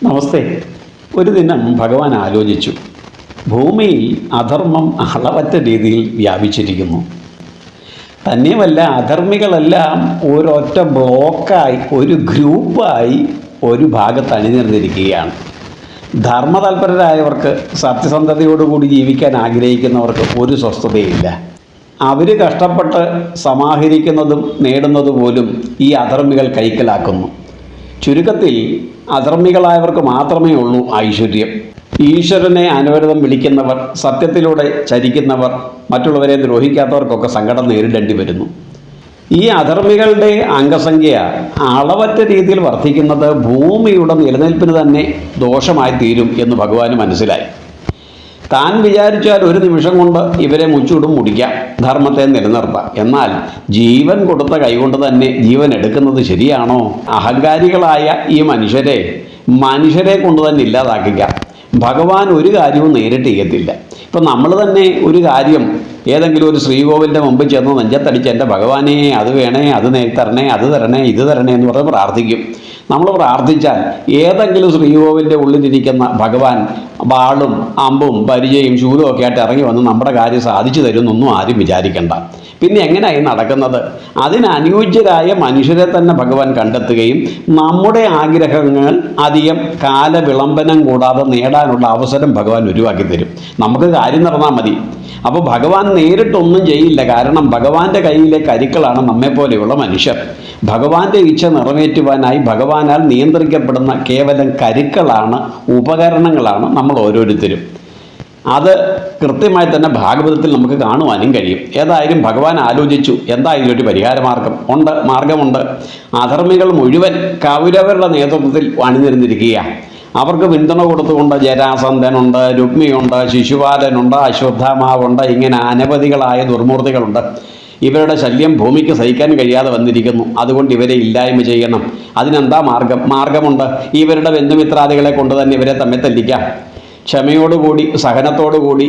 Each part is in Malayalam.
നമസ്തേ. ഒരു ദിനം ഭഗവാൻ ആലോചിച്ചു, ഭൂമിയിൽ അധർമ്മം അളവറ്റ രീതിയിൽ വ്യാപിച്ചിരിക്കുന്നു. തന്നെയുമല്ല, അധർമ്മികളെല്ലാം ഒരൊറ്റ ബ്ലോക്കായി, ഒരു ഗ്രൂപ്പായി ഒരു ഭാഗത്ത് അണിനിരന്നിരിക്കുകയാണ്. ധർമ്മതൽപരരായവർക്ക്, സത്യസന്ധതയോടുകൂടി ജീവിക്കാൻ ആഗ്രഹിക്കുന്നവർക്ക് ഒരു സ്വസ്ഥതയില്ല. അവർ കഷ്ടപ്പെട്ട് സമാഹരിക്കുന്നതും നേടുന്നതും പോലും ഈ അധർമ്മികൾ കൈക്കലാക്കുന്നു. ചുരുക്കത്തിൽ അധർമ്മികളായവർക്ക് മാത്രമേ ഉള്ളൂ ഐശ്വര്യം. ഈശ്വരനെ അനവരതം വിളിക്കുന്നവർ, സത്യത്തിലൂടെ ചരിക്കുന്നവർ, മറ്റുള്ളവരെ ദ്രോഹിക്കാത്തവർക്കൊക്കെ സങ്കടം നേരിടേണ്ടി വരുന്നു. ഈ അധർമ്മികളുടെ അംഗസംഖ്യ അളവറ്റ രീതിയിൽ വർദ്ധിക്കുന്നത് ഭൂമിയുടെ നിലനിൽപ്പിന് തന്നെ ദോഷമായി തീരും എന്ന് ഭഗവാന് മനസ്സിലായി. താൻ വിചാരിച്ചാൽ ഒരു നിമിഷം കൊണ്ട് ഇവരെ മുച്ചൂടും മുടിക്കാം, ധർമ്മത്തെ നിലനിർത്താം. എന്നാൽ ജീവൻ കൊടുത്ത കൈകൊണ്ട് തന്നെ ജീവൻ എടുക്കുന്നത് ശരിയാണോ? അഹങ്കാരികളായ ഈ മനുഷ്യരെ കൊണ്ട് തന്നെ ഇല്ലാതാക്കുക. ഭഗവാൻ ഒരു കാര്യവും നേരിട്ട് ചെയ്യത്തില്ല. ഇപ്പം നമ്മൾ തന്നെ ഒരു കാര്യം ഏതെങ്കിലും ഒരു ശ്രീകോവിലിൻ്റെ മുമ്പിൽ ചെന്ന് നെഞ്ചത്തടിച്ച് എൻ്റെ ഭഗവാനെ അത് വേണേ, അത് തരണേ, അത് തരണേ, ഇത് തരണേ എന്ന് പറഞ്ഞ് പ്രാർത്ഥിക്കും. നമ്മൾ പ്രാർത്ഥിച്ചാൽ ഏതെങ്കിലും ശ്രീകോവിലിൻ്റെ ഉള്ളിലിരിക്കുന്ന ഭഗവാൻ വാളും അമ്പും പരിചയും ശൂലവും ഒക്കെ ആയിട്ട് ഇറങ്ങി വന്ന് നമ്മുടെ കാര്യം സാധിച്ചു തരുമെന്നൊന്നും ആരും വിചാരിക്കണ്ട. പിന്നെ എങ്ങനെയായി നടക്കുന്നത്? അതിനനുയോജ്യരായ മനുഷ്യരെ തന്നെ ഭഗവാൻ കണ്ടെത്തുകയും നമ്മുടെ ആഗ്രഹങ്ങൾ അധികം കാലവിളംബനം കൂടാതെ നേടാനുള്ള അവസരം ഭഗവാൻ ഒഴിവാക്കി തരും. നമുക്ക് കാര്യം നടന്നാൽ മതി. അപ്പോൾ ഭഗവാൻ നേരിട്ടൊന്നും ചെയ്യില്ല. കാരണം ഭഗവാന്റെ കയ്യിലെ കരുക്കളാണ് നമ്മെപ്പോലെയുള്ള മനുഷ്യർ. ഭഗവാന്റെ ഇച്ഛ നിറവേറ്റുവാനായി ഭഗവാനാൽ നിയന്ത്രിക്കപ്പെടുന്ന കേവലം കരുക്കളാണ്, ഉപകരണങ്ങളാണ് നമ്മൾ ഓരോരുത്തരും. അത് കൃത്യമായി തന്നെ ഭാഗവതത്തിൽ നമുക്ക് കാണുവാനും കഴിയും. ഏതായാലും ഭഗവാൻ ആലോചിച്ചു, എന്തായാലും ഒരു മാർഗമുണ്ട്. അധർമ്മികൾ മുഴുവൻ കൗരവരുടെ നേതൃത്വത്തിൽ അണിനിരന്നിരിക്കുകയാണ്. അവർക്ക് പിന്തുണ കൊടുത്തുകൊണ്ട് ജരാസന്ധനുണ്ട്, രുക്മിയുണ്ട്, ശിശുപാലനുണ്ട്, അശ്വത്ഥാമാവുണ്ട്, ഇങ്ങനെ അനവധികളായ ദുർമൂർത്തികളുണ്ട്. ഇവരുടെ ശല്യം ഭൂമിക്ക് സഹിക്കാൻ കഴിയാതെ വന്നിരിക്കുന്നു. അതുകൊണ്ട് ഇവരെ ഇല്ലായ്മ ചെയ്യണം. അതിനെന്താ മാർഗമുണ്ട്. ഇവരുടെ ബന്ധുമിത്രാദികളെ കൊണ്ട് തന്നെ ഇവരെ തമ്മിൽ തല്ലിക്കാം. ക്ഷമയോടുകൂടി, സഹനത്തോടുകൂടി,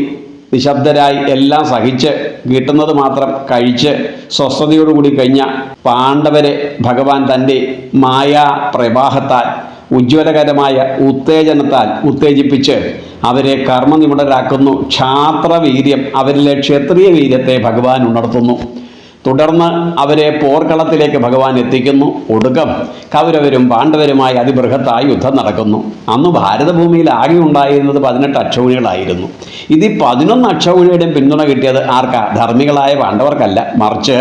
നിശബ്ദരായി എല്ലാം സഹിച്ച് കിട്ടുന്നത് മാത്രം കഴിച്ച് സ്വസ്ഥതയോടുകൂടി കഴിഞ്ഞ പാണ്ഡവരെ ഭഗവാൻ തൻ്റെ മായാ പ്രവാഹത്താൽ, ഉജ്ജ്വലകരമായ ഉത്തേജനത്താൽ ഉത്തേജിപ്പിച്ച് അവരെ കർമ്മനിപുണരാക്കുന്നു. ക്ഷാത്രവീര്യം, അവരിലെ ക്ഷത്രിയ വീര്യത്തെ ഭഗവാൻ ഉണർത്തുന്നു. തുടർന്ന് അവരെ പോർക്കളത്തിലേക്ക് ഭഗവാൻ എത്തിക്കുന്നു. ഒടുക്കം കൗരവരും പാണ്ഡവരുമായി അതിബൃഹത്തായ യുദ്ധം നടക്കുന്നു. അന്ന് ഭാരതഭൂമിയിൽ ആകെ ഉണ്ടായിരുന്നത് 18 അക്ഷൗഹിണികളായിരുന്നു. ഇത് 11 അക്ഷൗഹിണിയുടെയും പിന്തുണ കിട്ടിയത് ആർക്കാ? ധർമ്മികളായ പാണ്ഡവർക്കല്ല, മറിച്ച്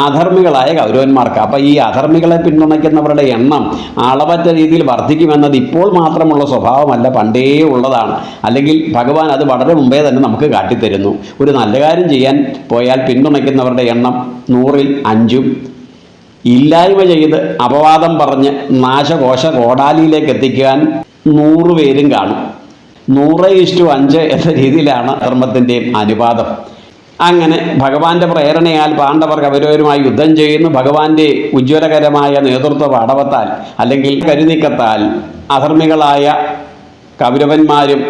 അധർമ്മികളായ കൗരവന്മാർക്ക്. അപ്പം ഈ അധർമ്മികളെ പിന്തുണയ്ക്കുന്നവരുടെ എണ്ണം അളവറ്റ രീതിയിൽ വർദ്ധിക്കുമെന്നത് ഇപ്പോൾ മാത്രമുള്ള സ്വഭാവമല്ല, പണ്ടേ ഉള്ളതാണ്. അല്ലെങ്കിൽ ഭഗവാൻ അത് വളരെ മുമ്പേ തന്നെ നമുക്ക് കാട്ടിത്തരുന്നു. ഒരു നല്ല കാര്യം ചെയ്യാൻ പോയാൽ പിന്തുണയ്ക്കുന്നവരുടെ എണ്ണം 100-ൽ 5-ഉം, ഇല്ലായ്മ ചെയ്ത് അപവാദം പറഞ്ഞ് നാശകോശ കോടാലിയിലേക്ക് എത്തിക്കാൻ 100 പേരും കാണും. 100:5 എന്ന രീതിയിലാണ് ധർമ്മത്തിൻ്റെയും അനുപാതം. അങ്ങനെ ഭഗവാന്റെ പ്രേരണയാൽ പാണ്ഡവർ കൗരവരുമായി യുദ്ധം ചെയ്യുന്നു. ഭഗവാന്റെ ഉജ്ജ്വലകരമായ നേതൃത്വ പാടവത്താൽ അല്ലെങ്കിൽ കരുനീക്കത്താൽ അധർമ്മികളായ കൗരവന്മാരും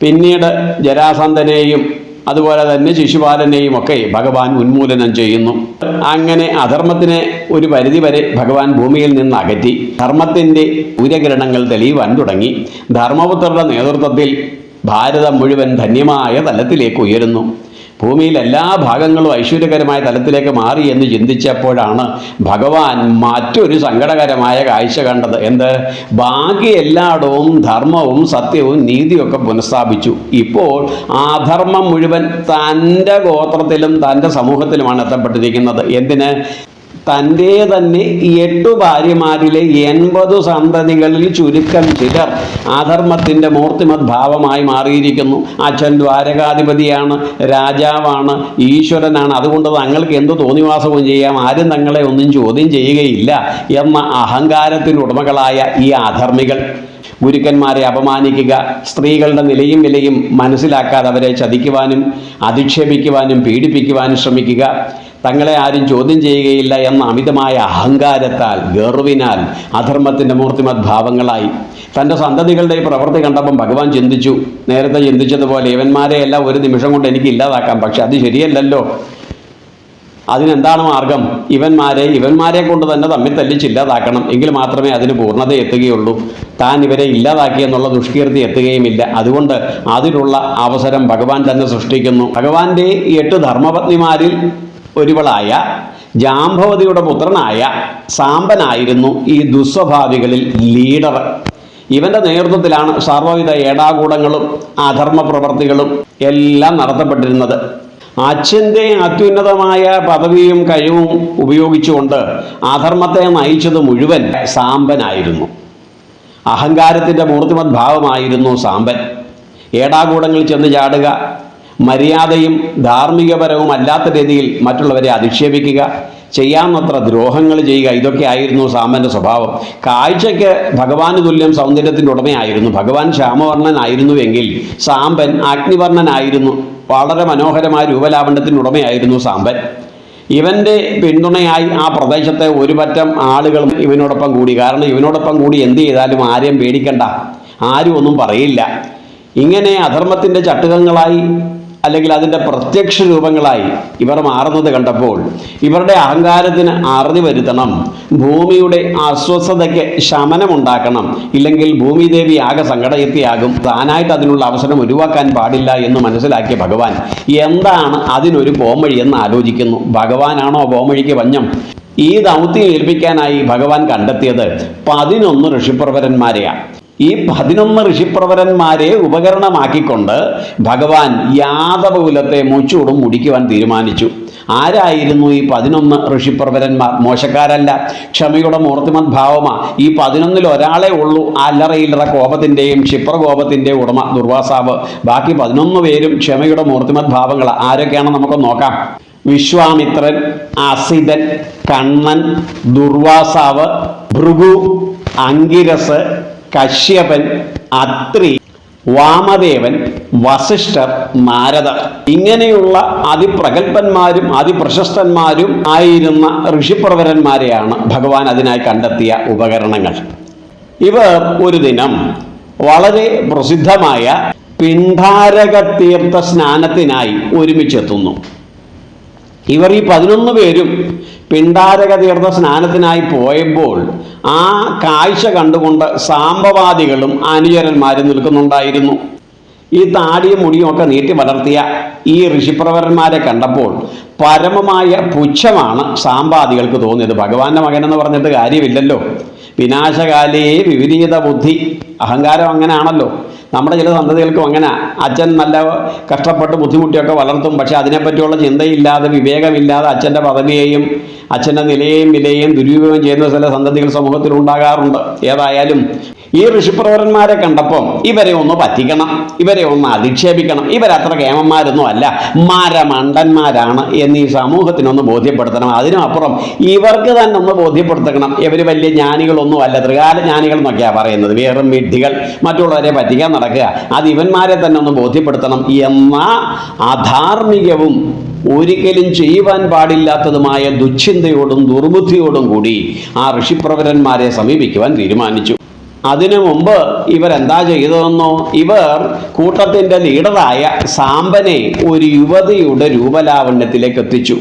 പിന്നീട് ജരാസന്ധനെയും അതുപോലെ തന്നെ ശിശുപാലനെയും ഒക്കെ ഭഗവാൻ ഉന്മൂലനം ചെയ്യുന്നു. അങ്ങനെ അധർമ്മത്തിനെ ഒരു പരിധിവരെ ഭഗവാൻ ഭൂമിയിൽ നിന്ന് അകറ്റി ധർമ്മത്തിൻ്റെ സൂര്യകിരണങ്ങൾ തെളിയുവാൻ തുടങ്ങി. ധർമ്മപുത്രരുടെ നേതൃത്വത്തിൽ ഭാരതം മുഴുവൻ ധന്യമായ തലത്തിലേക്ക് ഉയരുന്നു. ഭൂമിയിൽ എല്ലാ ഭാഗങ്ങളും ഐശ്വര്യകരമായ തലത്തിലേക്ക് മാറി എന്ന് ചിന്തിച്ചപ്പോഴാണ് ഭഗവാൻ മറ്റൊരു സങ്കടകരമായ കാഴ്ച കണ്ടത്. എന്ത്? ബാക്കി എല്ലായിടവും ധർമ്മവും സത്യവും നീതിയൊക്കെ പുനഃസ്ഥാപിച്ചു. ഇപ്പോൾ അധർമ്മം മുഴുവൻ തൻ്റെ ഗോത്രത്തിലും തൻ്റെ സമൂഹത്തിലുമാണ് എത്തപ്പെട്ടിരിക്കുന്നത്. എന്തിന്? തൻ്റെ തന്നെ 8 ഭാര്യമാരിലെ 80 സന്തതികളിൽ ചുരുക്കം ചിലർ അധർമ്മത്തിൻ്റെ മൂർത്തിമത് ഭാവമായി മാറിയിരിക്കുന്നു. അച്ഛൻ ദ്വാരകാധിപതിയാണ്, രാജാവാണ്, ഈശ്വരനാണ്. അതുകൊണ്ട് തങ്ങൾക്ക് എന്ത് തോന്നിവാസവും ചെയ്യാം, ആരും തങ്ങളെ ഒന്നും ചോദ്യം ചെയ്യുകയില്ല എന്ന അഹങ്കാരത്തിനുടമകളായ ഈ അധർമ്മികൾ ഗുരുക്കന്മാരെ അപമാനിക്കുക, സ്ത്രീകളുടെ നിലയും വിലയും മനസ്സിലാക്കാതെ അവരെ ചതിക്കുവാനും അധിക്ഷേപിക്കുവാനും പീഡിപ്പിക്കുവാനും ശ്രമിക്കുക, തങ്ങളെ ആരും ചോദ്യം ചെയ്യുകയില്ല എന്ന അമിതമായ അഹങ്കാരത്താൽ, ഗർവിനാൽ അധർമ്മത്തിൻ്റെ മൂർത്തിമത് ഭാവങ്ങളായി. തൻ്റെ സന്തതികളുടെ ഈ പ്രവൃത്തി കണ്ടപ്പം ഭഗവാൻ ചിന്തിച്ചു, നേരത്തെ ചിന്തിച്ചതുപോലെ ഇവന്മാരെ എല്ലാം ഒരു നിമിഷം കൊണ്ട് എനിക്ക് ഇല്ലാതാക്കാം. പക്ഷെ അത് ശരിയല്ലല്ലോ. അതിനെന്താണ് മാർഗം? ഇവന്മാരെ കൊണ്ട് തന്നെ തമ്മിൽ തല്ലിച്ച് ഇല്ലാതാക്കണം. എങ്കിൽ മാത്രമേ അതിന് പൂർണ്ണത എത്തുകയുള്ളൂ. താൻ ഇവരെ ഇല്ലാതാക്കിയെന്നുള്ള ദുഷ്കീർത്തി എത്തുകയുമില്ല. അതുകൊണ്ട് അതിനുള്ള അവസരം ഭഗവാൻ തന്നെ സൃഷ്ടിക്കുന്നു. ഭഗവാന്റെ 8 ധർമ്മപത്നിമാരിൽ ഒരുവളായ ജാംബവതിയുടെ പുത്രനായ സാമ്പനായിരുന്നു ഈ ദുസ്വഭാവികളിൽ ലീഡർ. ഇവന്റെ നേതൃത്വത്തിലാണ് സർവ്വവിധ ഏടാകൂടങ്ങളും അധർമ്മ പ്രവർത്തികളും എല്ലാം നടത്തപ്പെട്ടിരുന്നത്. അച്ഛൻ്റെ അത്യുന്നതമായ പദവിയും കഴിവും ഉപയോഗിച്ചുകൊണ്ട് അധർമ്മത്തെ നയിച്ചത് മുഴുവൻ സാമ്പനായിരുന്നു. അഹങ്കാരത്തിൻ്റെ മൂർത്തിമത് ഭാവമായിരുന്നു സാമ്പൻ. ഏടാകൂടങ്ങളിൽ ചെന്ന് ചാടുക, മര്യാദയും ധാർമ്മികപരവും അല്ലാത്ത രീതിയിൽ മറ്റുള്ളവരെ അധിക്ഷേപിക്കുക, ചെയ്യാവുന്നത്ര ദ്രോഹങ്ങൾ ചെയ്യുക, ഇതൊക്കെ ആയിരുന്നു സാമ്പൻ്റെ സ്വഭാവം. കാഴ്ചയ്ക്ക് ഭഗവാന് തുല്യം സൗന്ദര്യത്തിൻ്റെ ഉടമയായിരുന്നു. ഭഗവാൻ ശ്യാമവർണ്ണനായിരുന്നുവെങ്കിൽ സാമ്പൻ അഗ്നിവർണ്ണനായിരുന്നു. വളരെ മനോഹരമായ രൂപലാവണ്യത്തിന് ഉടമയായിരുന്നു സാമ്പൻ. ഇവൻ്റെ പിന്തുണയായി ആ പ്രദേശത്തെ ഒരു പറ്റം ആളുകളും ഇവനോടൊപ്പം കൂടി. കാരണം ഇവനോടൊപ്പം കൂടി എന്ത് ചെയ്താലും ആരെയും പേടിക്കണ്ട, ആരും ഒന്നും പറയില്ല. ഇങ്ങനെ അധർമ്മത്തിൻ്റെ ചട്ടുകങ്ങളായി അല്ലെങ്കിൽ അതിൻ്റെ പ്രത്യക്ഷ രൂപങ്ങളായി ഇവർ മാറുന്നത് കണ്ടപ്പോൾ ഇവരുടെ അഹങ്കാരത്തിന് അറുതി വരുത്തണം, ഭൂമിയുടെ അസ്വസ്ഥതയ്ക്ക് ശമനമുണ്ടാക്കണം, ഇല്ലെങ്കിൽ ഭൂമിദേവി ആകെ സങ്കടയത്തിയാകും, താനായിട്ട് അതിനുള്ള അവസരം ഒഴിവാക്കാൻ പാടില്ല എന്ന് മനസ്സിലാക്കിയ ഭഗവാൻ എന്താണ് അതിനൊരു പോംവഴി എന്ന് ആലോചിക്കുന്നു. ഭഗവാനാണോ പോംവഴിക്ക് വഞ്ഞം? ഈ ദൗത്യം ഏൽപ്പിക്കാനായി ഭഗവാൻ കണ്ടെത്തിയത് 11 ഋഷിപ്രവരന്മാരെയാണ്. ഈ 11 ഋഷിപ്രവരന്മാരെ ഉപകരണമാക്കിക്കൊണ്ട് ഭഗവാൻ യാദവകുലത്തെ മുച്ചൂടും മുടിക്കുവാൻ തീരുമാനിച്ചു. ആരായിരുന്നു ഈ 11 ഋഷിപ്രവരന്മാർ? മോശക്കാരല്ല, ക്ഷമയുടെ മൂർത്തിമത് ഭാവമാ. ഈ 11-ൽ ഒരാളെ ഉള്ളൂ അല്ലറയില്ലറ കോപത്തിൻ്റെയും ക്ഷിപ്രകോപത്തിൻ്റെ ഉടമ ദുർവാസാവ്. ബാക്കി 11 പേരും ക്ഷമയുടെ മൂർത്തിമത് ഭാവങ്ങളാണ്. ആരൊക്കെയാണെന്ന് നമുക്ക് നോക്കാം. വിശ്വാമിത്രൻ, അസിതൻ, കണ്ണൻ, ദുർവാസാവ്, ഭൃഗു, അങ്കിരസ്, കശ്യപൻ, അത്രി, വാമദേവൻ, വസിഷ്ഠർ, നാരദർ. ഇങ്ങനെയുള്ള അതിപ്രഗത്ഭന്മാരും അതിപ്രശസ്തന്മാരും ആയിരുന്ന ഋഷിപ്രവരന്മാരെയാണ് ഭഗവാൻ അതിനായി കണ്ടെത്തിയ ഉപകരണങ്ങൾ. ഇവർ ഒരു ദിനം വളരെ പ്രസിദ്ധമായ പിണ്ഡാരക തീർത്ഥ സ്നാനത്തിനായി ഒരുമിച്ചെത്തുന്നു. ഇവർ ഈ 11 പേരും പിണ്ഡാരക തീർത്ഥ സ്നാനത്തിനായി പോയപ്പോൾ ആ കാഴ്ച കണ്ടുകൊണ്ട് സാംബവാദികളും അനുചരന്മാരും നിൽക്കുന്നുണ്ടായിരുന്നു. ഈ താടിയും മുടിയും ഒക്കെ നീട്ടി വളർത്തിയ ഈ ഋഷിപ്രവരന്മാരെ കണ്ടപ്പോൾ പരമമായ പുച്ഛമാണ് സാമ്പാദികൾക്ക് തോന്നിയത്. ഭഗവാന്റെ മകനെന്ന് പറഞ്ഞിട്ട് കാര്യമില്ലല്ലോ. വിനാശകാലേ വിപരീത ബുദ്ധി. അഹങ്കാരം അങ്ങനെയാണല്ലോ. നമ്മുടെ ചില സന്തതികൾക്കും അങ്ങനെ. അച്ഛൻ നല്ല കഷ്ടപ്പെട്ട് ബുദ്ധിമുട്ടിയൊക്കെ വളർത്തും, പക്ഷെ അതിനെപ്പറ്റിയുള്ള ചിന്തയില്ലാതെ വിവേകമില്ലാതെ അച്ഛൻ്റെ പദവിയെയും അച്ഛൻ്റെ നിലയെയും വിലയെയും ദുരുപയോഗം ചെയ്യുന്ന ചില സന്തതികൾ സമൂഹത്തിൽ ഉണ്ടാകാറുണ്ട്. ഏതായാലും ഈ ഋഷിപ്രവരന്മാരെ കണ്ടപ്പം ഇവരെ ഒന്ന് പറ്റിക്കണം, ഇവരെ ഒന്ന് അധിക്ഷേപിക്കണം, ഇവരത്ര കേമന്മാരൊന്നും അല്ല, മരമണ്ടന്മാരാണ് എന്ന് ഈ സമൂഹത്തിനൊന്ന് ബോധ്യപ്പെടുത്തണം. അതിനുമപ്പുറം ഇവർക്ക് തന്നെ ഒന്ന് ബോധ്യപ്പെടുത്തണം, ഇവർ വലിയ ജ്ഞാനികളൊന്നും അല്ല, ത്രികാല ജ്ഞാനികൾ എന്നൊക്കെയാണ് പറയുന്നത്, വെറും വിഡ്ഢികൾ, മറ്റുള്ളവരെ പറ്റിക്കാൻ നടക്കുക. അത് ഇവന്മാരെ തന്നെ ഒന്ന് ബോധ്യപ്പെടുത്തണം എന്ന അധാർമികവും ഒരിക്കലും ചെയ്യുവാൻ പാടില്ലാത്തതുമായ ദുശ്ചിന്തയോടും ദുർബുദ്ധിയോടും കൂടി ആ ഋഷിപ്രവരന്മാരെ സമീപിക്കുവാൻ തീരുമാനിച്ചു. അതിനു മുമ്പ് ഇവരെന്താ ചെയ്തതെന്നോ, ഇവർ കൂട്ടത്തിൻ്റെ ലീഡറായ സാമ്പനെ ഒരു യുവതിയുടെ രൂപലാവണ്യത്തിലേക്ക് എത്തിച്ചു.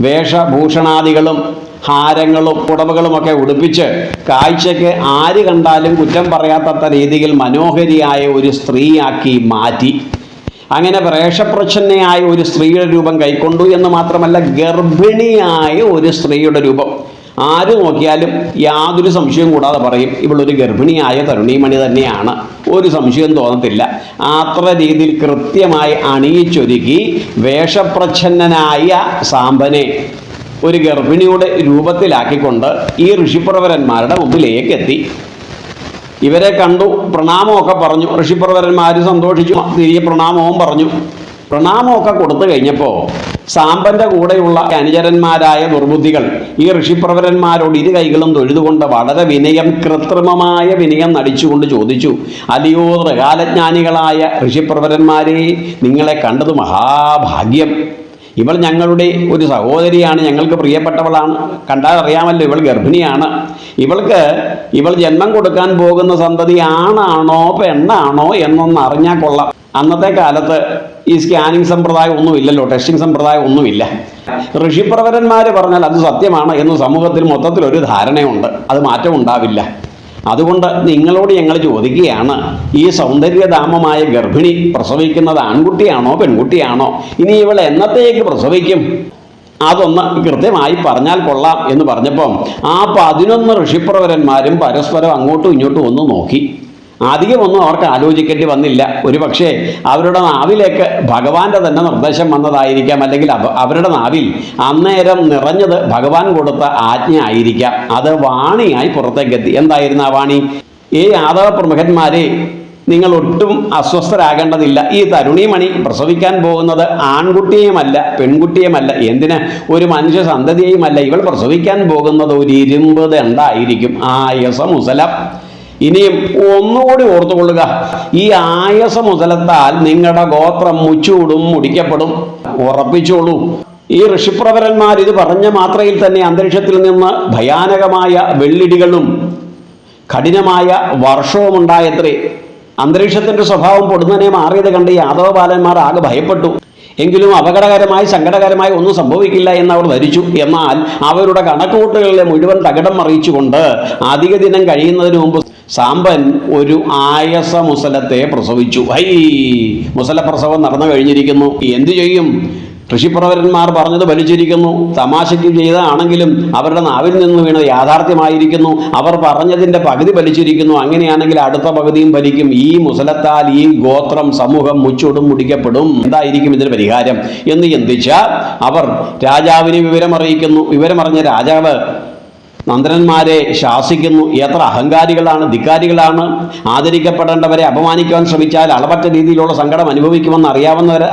വേഷഭൂഷണാദികളും ഹാരങ്ങളും പുടവകളുമൊക്കെ ഉടുപ്പിച്ച് കാഴ്ചയ്ക്ക് ആര് കണ്ടാലും കുറ്റം പറയാത്ത രീതിയിൽ മനോഹരിയായ ഒരു സ്ത്രീയാക്കി മാറ്റി. അങ്ങനെ വേഷപ്രച്ഛന്നയായ ഒരു സ്ത്രീയുടെ രൂപം കൈക്കൊണ്ടു എന്ന് മാത്രമല്ല, ഗർഭിണിയായ ഒരു സ്ത്രീയുടെ രൂപം. ആര് നോക്കിയാലും യാതൊരു സംശയവും കൂടാതെ പറയും ഇവളൊരു ഗർഭിണിയായ തരുണീമണി തന്നെയാണ്, ഒരു സംശയം തോന്നത്തില്ല. അത്ര രീതിയിൽ കൃത്യമായി അണിയിച്ചൊരുക്കി വേഷപ്രച്ഛന്നനായ സാമ്പനെ ഒരു ഗർഭിണിയുടെ രൂപത്തിലാക്കിക്കൊണ്ട് ഈ ഋഷിപ്രവരന്മാരുടെ മുമ്പിലേക്ക് എത്തി. ഇവരെ കണ്ടു, പ്രണാമമൊക്കെ പറഞ്ഞു. ഋഷിപ്രവരന്മാർ സന്തോഷിച്ചു, തിരികെ പ്രണാമവും പറഞ്ഞു. പ്രണാമമൊക്കെ കൊടുത്തു കഴിഞ്ഞപ്പോൾ സാമ്പൻ്റെ കൂടെയുള്ള അനുചരന്മാരായ ദുർബുദ്ധികൾ ഈ ഋഷിപ്രവരന്മാരോട് ഇരു കൈകളും തൊഴുതുകൊണ്ട് വളരെ വിനയം, കൃത്രിമമായ വിനയം നടിച്ചുകൊണ്ട് ചോദിച്ചു, അല്ലയോ ത്രികാലജ്ഞാനികളായ ഋഷിപ്രവരന്മാരെ, നിങ്ങളെ കണ്ടത് മഹാഭാഗ്യം. ഇവൾ ഞങ്ങളുടെ ഒരു സഹോദരിയാണ്, ഞങ്ങൾക്ക് പ്രിയപ്പെട്ടവളാണ്. കണ്ടാൽ അറിയാമല്ലോ ഇവൾ ഗർഭിണിയാണ്. ഇവൾ ജന്മം കൊടുക്കാൻ പോകുന്ന സന്തതി ആണാണോ പെണ്ണാണോ എന്നൊന്ന് അറിഞ്ഞാൽ കൊള്ളാം. അന്നത്തെ കാലത്ത് ഈ സ്കാനിങ് സമ്പ്രദായം ഒന്നുമില്ലല്ലോ, ടെസ്റ്റിംഗ് സമ്പ്രദായം ഒന്നുമില്ല. ഋഷിപ്രവരന്മാർ പറഞ്ഞാൽ അത് സത്യമാണ് എന്ന് സമൂഹത്തിൽ മൊത്തത്തിലൊരു ധാരണയുണ്ട്, അത് മാറ്റം ഉണ്ടാവില്ല. അതുകൊണ്ട് നിങ്ങളോട് ഞങ്ങൾ ചോദിക്കുകയാണ്, ഈ സൗന്ദര്യധാമമായ ഗർഭിണി പ്രസവിക്കുന്നത് ആൺകുട്ടിയാണോ പെൺകുട്ടിയാണോ, ഇനി ഇവൾ എന്നത്തേക്ക് പ്രസവിക്കും, അതൊന്ന് കൃത്യമായി പറഞ്ഞാൽ കൊള്ളാം എന്ന് പറഞ്ഞപ്പം ആ 11 ഋഷിപ്രവരന്മാരും പരസ്പരം അങ്ങോട്ടും ഇങ്ങോട്ടും ഒന്ന് നോക്കി. അധികമൊന്നും അവർക്ക് ആലോചിക്കേണ്ടി വന്നില്ല. ഒരു പക്ഷേ അവരുടെ നാവിലേക്ക് ഭഗവാന്റെ തന്നെ നിർദ്ദേശം വന്നതായിരിക്കാം, അല്ലെങ്കിൽ അവരുടെ നാവിൽ അന്നേരം നിറഞ്ഞത് ഭഗവാൻ കൊടുത്ത ആജ്ഞ ആയിരിക്കാം. അത് വാണിയായി പുറത്തേക്കെത്തി. എന്തായിരുന്നു ആ വാണി? ഈ യാദവ പ്രമുഖന്മാരെ, നിങ്ങൾ ഒട്ടും അസ്വസ്ഥരാകേണ്ടതില്ല. ഈ തരുണിമണി പ്രസവിക്കാൻ പോകുന്നത് ആൺകുട്ടിയുമല്ല പെൺകുട്ടിയുമല്ല, എന്തിന് ഒരു മനുഷ്യ സന്തതിയുമല്ല. ഇവൾ പ്രസവിക്കാൻ പോകുന്നത് ഒരു ഇരുമ്പ് ദണ്ടായിരിക്കും, ആയസമുസലം. ഇനിയും ഒന്നുകൂടി ഓർത്തുകൊള്ളുക, ഈ ആയസമുസലത്താൽ നിങ്ങളുടെ ഗോത്രം മുച്ചൂടും മുടിക്കപ്പെടും, ഉറപ്പിച്ചോളൂ. ഈ ഋഷിപ്രവരന്മാർ ഇത് പറഞ്ഞ മാത്രയിൽ തന്നെ അന്തരീക്ഷത്തിൽ നിന്ന് ഭയാനകമായ വെള്ളിടികളും കഠിനമായ വർഷവും ഉണ്ടായത്രേ. അന്തരീക്ഷത്തിന്റെ സ്വഭാവം പൊടുന്നനെ മാറിയത് കണ്ട് യാദവ ബാലന്മാർ ആകെ ഭയപ്പെട്ടു. എങ്കിലും അപകടകരമായി സങ്കടകരമായി ഒന്നും സംഭവിക്കില്ല എന്ന് അവർ ധരിച്ചു. എന്നാൽ അവരുടെ കണക്കുകൂട്ടുകളിലെ മുഴുവൻ തകിടം മറിയിച്ചുകൊണ്ട് അധിക ദിനം കഴിയുന്നതിന് മുമ്പ് സാമ്പൻ ഒരു ആയസ മുസലത്തെ പ്രസവിച്ചു. മുസലപ്രസവം നടന്നു കഴിഞ്ഞിരിക്കുന്നു. എന്തു ചെയ്യും? ഋഷിപ്രവരന്മാർ പറഞ്ഞത് ഫലിച്ചിരിക്കുന്നു. തമാശയ്ക്ക് ചെയ്തതാണെങ്കിലും അവരുടെ നാവിൽ നിന്ന് വീണത് യാഥാർത്ഥ്യമായിരിക്കുന്നു. അവർ പറഞ്ഞതിൻ്റെ പകുതി ഫലിച്ചിരിക്കുന്നു. അങ്ങനെയാണെങ്കിൽ അടുത്ത പകുതിയും ഫലിക്കും. ഈ മുസലത്താൽ ഈ ഗോത്രം സമൂഹം മുച്ചൂടും മുടിക്കപ്പെടും. എന്തായിരിക്കും ഇതിന് പരിഹാരം എന്ന് ചിന്തിച്ച അവർ രാജാവിനെ വിവരമറിയിക്കുന്നു. വിവരമറിഞ്ഞ രാജാവ് നന്ദനന്മാരെ ശാസിക്കുന്നു. എത്ര അഹങ്കാരികളാണ്, ധിക്കാരികളാണ്. ആദരിക്കപ്പെടേണ്ടവരെ അപമാനിക്കുവാൻ ശ്രമിച്ചാൽ അളവറ്റ രീതിയിലുള്ള സങ്കടം അനുഭവിക്കുമെന്ന്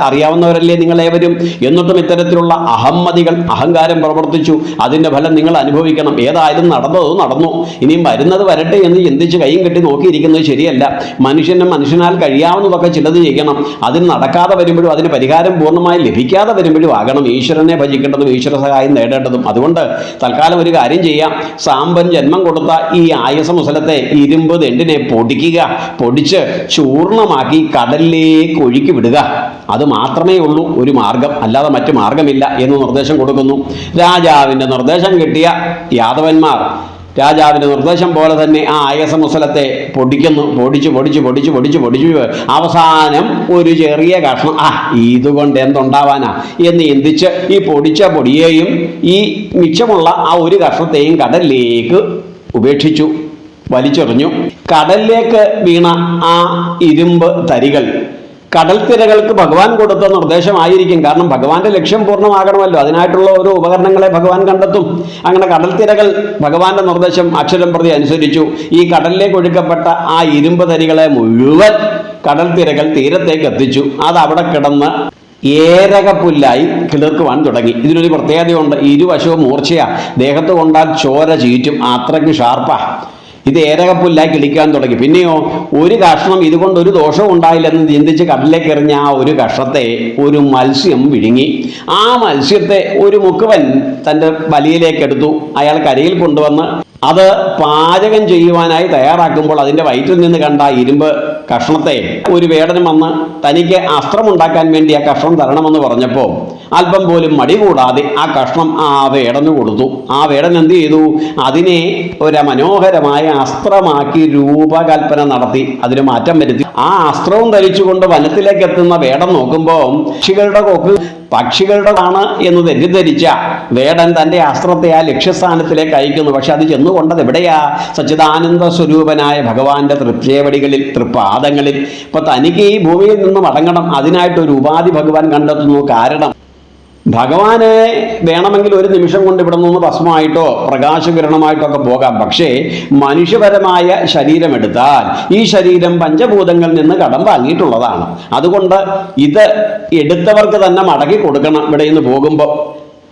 അറിയാവുന്നവരല്ലേ നിങ്ങളേവരും. എന്നിട്ടും ഇത്തരത്തിലുള്ള അഹമ്മതികൾ, അഹങ്കാരം പ്രവർത്തിച്ചു. അതിൻ്റെ ഫലം നിങ്ങൾ അനുഭവിക്കണം. ഏതായാലും നടന്നത് നടന്നു, ഇനിയും വരുന്നത് വരട്ടെ എന്ന് ചിന്തിച്ച് കൈയും കെട്ടി നോക്കിയിരിക്കുന്നത് ശരിയല്ല. മനുഷ്യനാൽ കഴിയാവുന്നതൊക്കെ ചിലത് ചെയ്യണം. അതിന് നടക്കാതെ വരുമ്പോഴും അതിന് പരിഹാരം പൂർണ്ണമായി ലഭിക്കാതെ വരുമ്പോഴും ആകണം ഈശ്വരനെ ഭജിക്കേണ്ടതും ഈശ്വര സഹായം നേടേണ്ടതും. അതുകൊണ്ട് തൽക്കാലം ഒരു കാര്യം ചെയ്യാം. സാമ്പൻ ജന്മം കൊടുത്ത ഈ ആയസമുസലത്തെ ഇരുമ്പ് ദണ്ടിനെ പൊടിച്ച് ചൂർണമാക്കി കടലിലേക്ക് ഒഴുക്കി വിടുക. അത് മാത്രമേ ഉള്ളൂ ഒരു മാർഗം, അല്ലാതെ മറ്റു മാർഗമില്ല എന്ന് നിർദ്ദേശം കൊടുക്കുന്നു. രാജാവിൻ്റെ നിർദ്ദേശം കിട്ടിയ യാദവന്മാർ രാജാവിൻ്റെ നിർദ്ദേശം പോലെ തന്നെ ആ ആയസമുസലത്തെ പൊടിച്ച് അവസാനം ഒരു ചെറിയ കഷ്ണം, ഇതുകൊണ്ട് എന്തുണ്ടാവാനാ എന്ന് ചിന്തിച്ച് ഈ പൊടിച്ച പൊടിയെയും ഈ മിച്ചമുള്ള ആ ഒരു കഷ്ണത്തെയും കടലിലേക്ക് ഉപേക്ഷിച്ചു, വലിച്ചെറിഞ്ഞു. കടലിലേക്ക് വീണ ആ ഇരുമ്പ് തരികൾ കടൽ തിരകൾക്ക് ഭഗവാൻ കൊടുത്ത നിർദ്ദേശമായിരിക്കും. കാരണം ഭഗവാന്റെ ലക്ഷ്യം പൂർണ്ണമാകണമല്ലോ, അതിനായിട്ടുള്ള ഓരോ ഉപകരണങ്ങളെ ഭഗവാൻ കണ്ടെത്തും. അങ്ങനെ കടൽ തിരകൾ ഭഗവാന്റെ നിർദ്ദേശം അക്ഷരം പ്രതി അനുസരിച്ചു. ഈ കടലിലേക്ക് ഒഴുക്കപ്പെട്ട ആ ഇരുമ്പ് തരികളെ മുഴുവൻ കടൽ തിരകൾ തീരത്തേക്ക് എത്തിച്ചു. അത് അവിടെ കിടന്ന് ഏരകപ്പുല്ലായി കിളിർക്കുവാൻ തുടങ്ങി. ഇതിനൊരു പ്രത്യേകതയുണ്ട്, ഇരുവശവും മൂർച്ചയാ, ദേഹത്ത് കൊണ്ടാൽ ചോര ചീറ്റും, അത്രയ്ക്ക് ഷാർപ്പാ. ഇത് ഏരകപ്പുല്ലായി കിളിക്കാൻ തുടങ്ങി. പിന്നെയോ ഒരു കഷ്ണം ഇതുകൊണ്ട് ഒരു ദോഷവും ഉണ്ടായില്ലെന്ന് ചിന്തിച്ച് കടലിലേക്ക് എറിഞ്ഞ ആ ഒരു കഷ്ണത്തെ ഒരു മത്സ്യം വിഴുങ്ങി. ആ മത്സ്യത്തെ ഒരു മുക്കുവൻ തൻ്റെ വലിയിലേക്ക് എടുത്തു. അയാൾ കരയിൽ കൊണ്ടുവന്ന് അത് പാചകം ചെയ്യുവാനായി തയ്യാറാക്കുമ്പോൾ അതിൻ്റെ വയറ്റിൽ നിന്ന് കണ്ട ഇരുമ്പ് കഷ്ണത്തെ ഒരു വേടനും വന്ന് തനിക്ക് അസ്ത്രമുണ്ടാക്കാൻ വേണ്ടി ആ കഷ്ണം തരണമെന്ന് പറഞ്ഞപ്പോൾ അല്പം പോലും മടി കൂടാതെ ആ കഷ്ണം ആ വേടന് കൊടുത്തു. ആ വേടൻ എന്ത് ചെയ്തു? അതിനെ ഒരു മനോഹരമായ അസ്ത്രമാക്കി രൂപകൽപ്പന നടത്തി, അതിന് മാറ്റം വരുത്തി. ആ അസ്ത്രവും ധരിച്ചുകൊണ്ട് വനത്തിലേക്ക് എത്തുന്ന വേടൻ നോക്കുമ്പോൾ പക്ഷികളുടെതാണ് എന്ന് തെറ്റിദ്ധരിച്ച വേടൻ തൻ്റെ അസ്ത്രത്തെ ആ ലക്ഷ്യസ്ഥാനത്തിലേക്ക് അയക്കുന്നു. പക്ഷെ അത് ചെന്നുകൊണ്ടത് എവിടെയാ? സച്ചിദാനന്ദ സ്വരൂപനായ ഭഗവാന്റെ തൃപ്പാദങ്ങളിൽ. ഇപ്പൊ തനിക്ക് ഈ ഭൂമിയിൽ നിന്ന് മടങ്ങണം, അതിനായിട്ടൊരു ഉപാധി ഭഗവാൻ കണ്ടെത്തുന്നു. കാരണം ഭഗവാനെ വേണമെങ്കിൽ ഒരു നിമിഷം കൊണ്ട് ഇവിടെ നിന്ന് ഭസ്മമായിട്ടോ പ്രകാശകിരണമായിട്ടോ ഒക്കെ പോകാം. പക്ഷേ മനുഷ്യപരമായ ശരീരമെടുത്താൽ ഈ ശരീരം പഞ്ചഭൂതങ്ങളിൽ നിന്ന് കടം വാങ്ങിയിട്ടുള്ളതാണ്. അതുകൊണ്ട് ഇത് എടുത്തവർക്ക് തന്നെ മടക്കി കൊടുക്കണം ഇവിടെ നിന്ന് പോകുമ്പോൾ.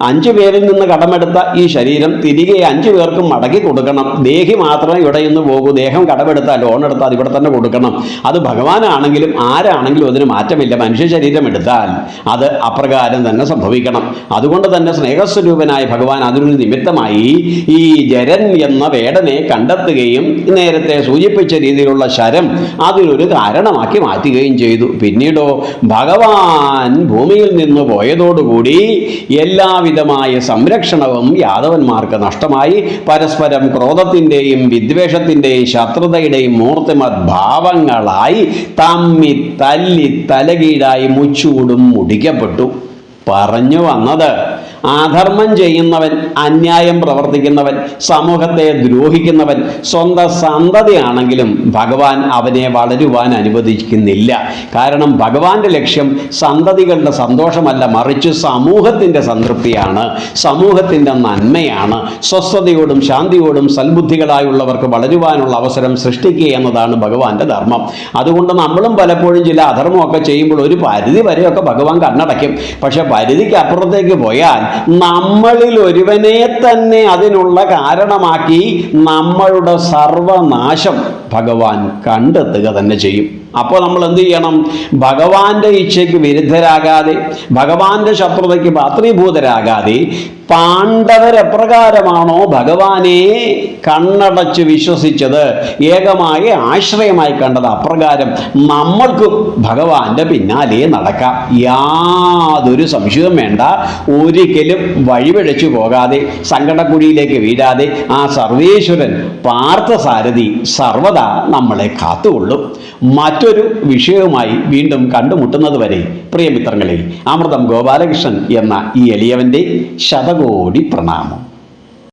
5 പേരിൽ നിന്ന് കടമെടുത്ത ഈ ശരീരം തിരികെ 5 പേർക്കും മടക്കി കൊടുക്കണം. ദേഹി മാത്രമേ ഇവിടെ നിന്ന് പോകൂ. ദേഹം കടമെടുത്താൽ, ലോൺ എടുത്താൽ ഇവിടെ തന്നെ കൊടുക്കണം. അത് ഭഗവാനാണെങ്കിലും ആരാണെങ്കിലും അതിന് മാറ്റമില്ല. മനുഷ്യ ശരീരം എടുത്താൽ അത് അപ്രകാരം തന്നെ സംഭവിക്കണം. അതുകൊണ്ട് തന്നെ സ്നേഹസ്വരൂപനായ ഭഗവാൻ അതിനൊരു നിമിത്തമായി ഈ ജരൻ എന്ന വേടനെ കണ്ടെത്തുകയും നേരത്തെ സൂചിപ്പിച്ച രീതിയിലുള്ള ശരം അതിനൊരു കാരണമാക്കി മാറ്റുകയും ചെയ്തു. പിന്നീടോ ഭഗവാൻ ഭൂമിയിൽ നിന്ന് പോയതോടുകൂടി എല്ലാവിധമായ സംരക്ഷണവും യാദവന്മാർക്ക് നഷ്ടമായി. പരസ്പരം ക്രോധത്തിൻ്റെയും വിദ്വേഷത്തിൻ്റെയും ശത്രുതയുടെയും മൂർത്തിമത് ഭാവങ്ങളായി തമ്മി തല്ലി തലകീഴായി മുച്ചൂടും മുടിക്കപ്പെട്ടു. പറഞ്ഞു വന്നത്, അധർമ്മം ചെയ്യുന്നവൻ, അന്യായം പ്രവർത്തിക്കുന്നവൻ, സമൂഹത്തെ ദ്രോഹിക്കുന്നവൻ സ്വന്തം സന്തതിയാണെങ്കിലും ഭഗവാൻ അവനെ വളരുവാൻ അനുവദിക്കുന്നില്ല. കാരണം ഭഗവാന്റെ ലക്ഷ്യം സന്തതികളുടെ സന്തോഷമല്ല, മറിച്ച് സമൂഹത്തിൻ്റെ സംതൃപ്തിയാണ്, സമൂഹത്തിൻ്റെ നന്മയാണ്. സ്വസ്ഥതയോടും ശാന്തിയോടും സൽബുദ്ധികളായുള്ളവർക്ക് വളരുവാനുള്ള അവസരം സൃഷ്ടിക്കുക എന്നതാണ് ഭഗവാന്റെ ധർമ്മം. അതുകൊണ്ട് നമ്മളും പലപ്പോഴും ചില അധർമ്മമൊക്കെ ചെയ്യുമ്പോൾ ഒരു പരിധി വരെയൊക്കെ ഭഗവാൻ കണ്ണടയ്ക്കും. പക്ഷെ പരിധിക്ക് അപ്പുറത്തേക്ക് പോയാൽ നമ്മളിൽ ഒരുവനെ തന്നെ അതിനുള്ള കാരണമാക്കി നമ്മളുടെ സർവനാശം ഭഗവാൻ കണ്ടെത്തുക തന്നെ ചെയ്യും. അപ്പോൾ നമ്മൾ എന്ത് ചെയ്യണം? ഭഗവാന്റെ ഇച്ഛയ്ക്ക് വിരുദ്ധരാകാതെ, ഭഗവാന്റെ ശത്രുതയ്ക്ക് പാത്രീഭൂതരാകാതെ, പാണ്ഡവരെപ്രകാരമാണോ ഭഗവാനെ കണ്ണടച്ച് വിശ്വസിച്ചത്, ഏകമായ ആശ്രയമായി കണ്ടത്, അപ്രകാരം നമ്മൾക്കും ഭഗവാന്റെ പിന്നാലെ നടക്കാം. യാതൊരു സംശയവും വേണ്ട. ഒരിക്കലും വഴിപിഴച്ചു പോകാതെ, സങ്കടക്കുഴിയിലേക്ക് വീഴാതെ ആ സർവേശ്വരൻ പാർത്ഥസാരഥി സർവദാ നമ്മളെ കാത്തുകൊള്ളും. മറ്റൊരു വിഷയവുമായി വീണ്ടും കണ്ടുമുട്ടുന്നത് വരെ പ്രിയമിത്രങ്ങളെ, അമൃതം ഗോപാലകൃഷ്ണൻ എന്ന ഈ എളിയവൻ്റെ ശതകോടി പ്രണാമം.